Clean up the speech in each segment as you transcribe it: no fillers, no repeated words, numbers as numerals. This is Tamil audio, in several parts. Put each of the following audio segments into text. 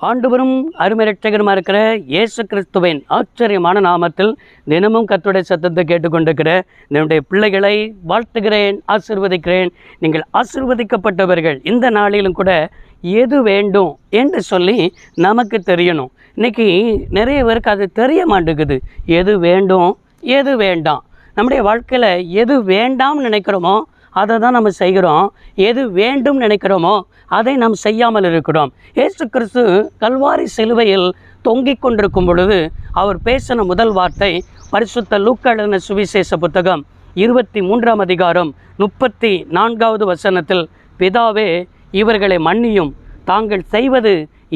ஆண்டவரும் அருமை இரட்சகருமா இருக்கிற இயேசு கிறிஸ்துவின் ஆச்சரியமான நாமத்தில் தினமும் கர்த்தருடைய சத்தத்தை கேட்டுக்கொண்டிருக்கிற என்னுடைய பிள்ளைகளை வாழ்த்துகிறேன், ஆசீர்வதிக்கிறேன். நீங்கள் ஆசீர்வதிக்கப்பட்டவர்கள். இந்த நாளிலும் கூட எது வேண்டும் என்று சொல்லி நமக்கு தெரியணும். இன்றைக்கி நிறைய பேருக்கு அது தெரிய மாட்டேங்குது. எது வேண்டும், எது வேண்டாம். நம்முடைய வாழ்க்கையில் எது வேண்டாம்னு நினைக்கிறோமோ அதை தான் நம்ம செய்கிறோம். எது வேண்டும் நினைக்கிறோமோ அதை நாம் செய்யாமல் இருக்கிறோம். இயேசு கிறிஸ்து கல்வாரி சிலுவையில் தொங்கிக் கொண்டிருக்கும் பொழுது அவர் பேசின முதல் வார்த்தை பரிசுத்த லூக்கா எழுதின சுவிசேஷ புத்தகம் 23ஆம் அதிகாரம் 34வது வசனத்தில், பிதாவே இவர்களை மன்னியும், தாங்கள் செய்வது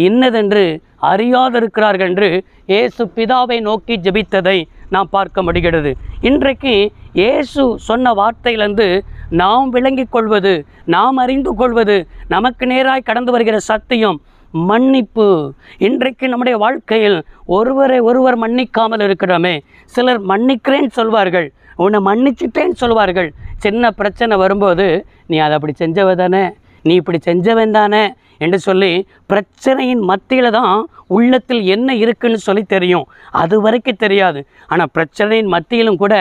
இன்னதென்று அறியாதிருக்கிறார்கள் என்று இயேசு பிதாவை நோக்கி ஜெபித்ததை நாம் பார்க்க முடிகிறது. இன்றைக்கு இயேசு சொன்ன வார்த்தையிலிருந்து நாம் விளங்கி கொள்வது, நாம் அறிந்து கொள்வது, நமக்கு நேராய் கடந்து வருகிற சத்தியம் மன்னிப்பு. இன்றைக்கு நம்முடைய வாழ்க்கையில் ஒருவரை ஒருவர் மன்னிக்காமல் இருக்கிறோமே. சிலர் மன்னிக்கிறேன்னு சொல்வார்கள், உன்னை மன்னிச்சிட்டேன்னு சொல்வார்கள். சின்ன பிரச்சனை வரும்போது நீ அதை அப்படி செஞ்சவ தானே, நீ இப்படி செஞ்சவன் தானே என்று சொல்லி பிரச்சனையின் மத்தியில் தான் உள்ளத்தில் என்ன இருக்குன்னு சொல்லி தெரியும். அது வரைக்கும் தெரியாது. ஆனால் பிரச்சனையின் மத்தியிலும் கூட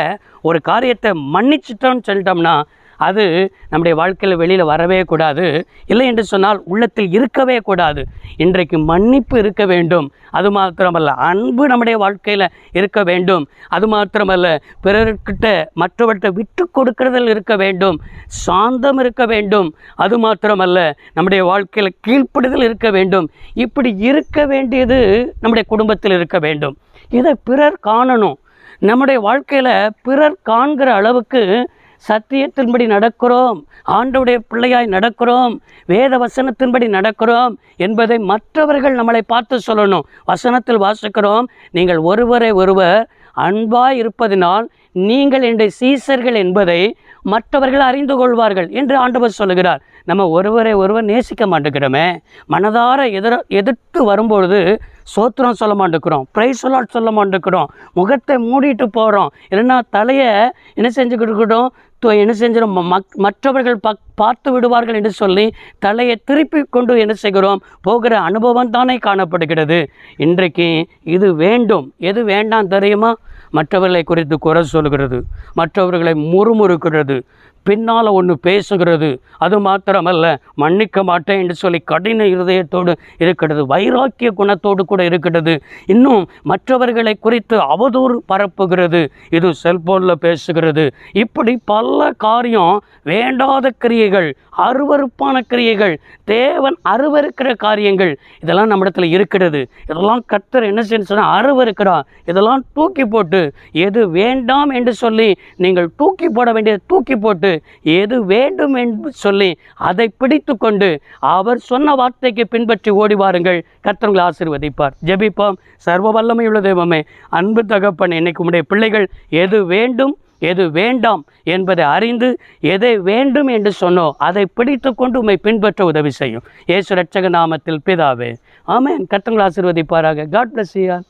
ஒரு காரியத்தை மன்னிச்சிட்டோன்னு சொல்லிட்டோம்னா அது நம்முடைய வாழ்க்கையில் வெளியில் வரவே கூடாது. இல்லை என்று சொன்னால் உள்ளத்தில் இருக்கவே கூடாது. இன்றைக்கு மன்னிப்பு இருக்க வேண்டும். அது மாத்திரமல்ல, அன்பு நம்முடைய வாழ்க்கையில் இருக்க வேண்டும். அது மாத்திரமல்ல, பிறர்கிட்ட மற்றவர்கிட்ட விட்டு கொடுக்கிறதில் இருக்க வேண்டும். சாந்தம் இருக்க வேண்டும். அது மாத்திரமல்ல, நம்முடைய வாழ்க்கையில் கீழ்ப்படுதல் இருக்க வேண்டும். இப்படி இருக்க வேண்டியது நம்முடைய குடும்பத்தில் இருக்க வேண்டும். இதை பிறர் காணணும். நம்முடைய வாழ்க்கையில் பிறர் காண்கிற அளவுக்கு சத்தியத்தின்படி நடக்கிறோம், ஆண்டவருடைய பிள்ளையாய் நடக்கிறோம், வேத வசனத்தின்படி நடக்கிறோம் என்பதை மற்றவர்கள் நம்மளை பார்த்து சொல்லணும். வசனத்தில் வாசிக்கிறோம், நீங்கள் ஒருவரை ஒருவர் அன்பாய் இருப்பதினால் நீங்கள் என்னுடைய சீசர்கள் என்பதை மற்றவர்கள் அறிந்து கொள்வார்கள் என்று ஆண்டவர் சொல்லுகிறார். நம்ம ஒருவரை ஒருவர் நேசிக்க மாட்டேங்கிறோமே. மனதார எதிர்த்து வரும்பொழுது சோத்திரம் சொல்ல மாட்டேங்கிறோம், பிரைஸ் லார்ட் சொல்ல மாட்டேங்கிறோம், முகத்தை மூடிட்டு போகிறோம். இல்லைன்னா தலையை என்ன செஞ்சுக்கிட்டு இருக்கட்டும், என்ன செஞ்சிடும், மற்றவர்கள் பார்த்து விடுவார்கள் என்று சொல்லி தலையை திருப்பி கொண்டு என்ன செய்கிறோம், போகிற அனுபவம் தானே காணப்படுகிறது. இன்றைக்கு இது வேண்டும், எது வேண்டாம் தெரியுமா? மற்றவர்களை குறித்து குறை சொல்கிறது, மற்றவர்களை முறுமுறுக்கிறது, பின்னால் ஒன்று பேசுகிறது. அது மாத்திரமல்ல, மன்னிக்க மாட்டேன் என்று சொல்லி கடின இருதயத்தோடு இருக்கிறது, வைராக்கிய குணத்தோடு கூட இருக்கிறது. இன்னும் மற்றவர்களை குறித்து அவதூறு பரப்புகிறது, இது செல்போனில் பேசுகிறது. இப்படி பல காரியம், வேண்டாத கிரியைகள், அருவருப்பான கிரியைகள், தேவன் அருவருக்கிற காரியங்கள், இதெல்லாம் நம்மிடத்தில் இருக்கிறது. இதெல்லாம் கர்த்தர் என்ன செய்ய சொன்னால் அருவருக்கிறார். இதெல்லாம் தூக்கி போட்டு, எது வேண்டாம் என்று சொல்லி நீங்கள் தூக்கி போட வேண்டியதை தூக்கி போட்டு எது வேண்டும் என்று சொல்லி அதை பிடித்து கொண்டு அவர் சொன்ன வார்த்தைக்கு பின்பற்றி ஓடி வாருங்கள். கர்த்தர் உங்களை ஆசீர்வதிப்பார். ஜெபிப்போம். சர்வ வல்லமையுள்ள தெய்வமே, அன்பு தகப்பன், இன்னைக்கு உம்முடைய பிள்ளைகள் எது வேண்டும் எது வேண்டாம் என்பதை அறிந்து எதை வேண்டும் என்று சொன்னோ அதை பிடித்து கொண்டு உம்மை பின்பற்ற உதவி செய்யும். இயேசு இரட்சக நாமத்தில் பிதாவே, ஆமென். கர்த்தர் உங்களை ஆசீர்வதிப்பாராக. God bless you all.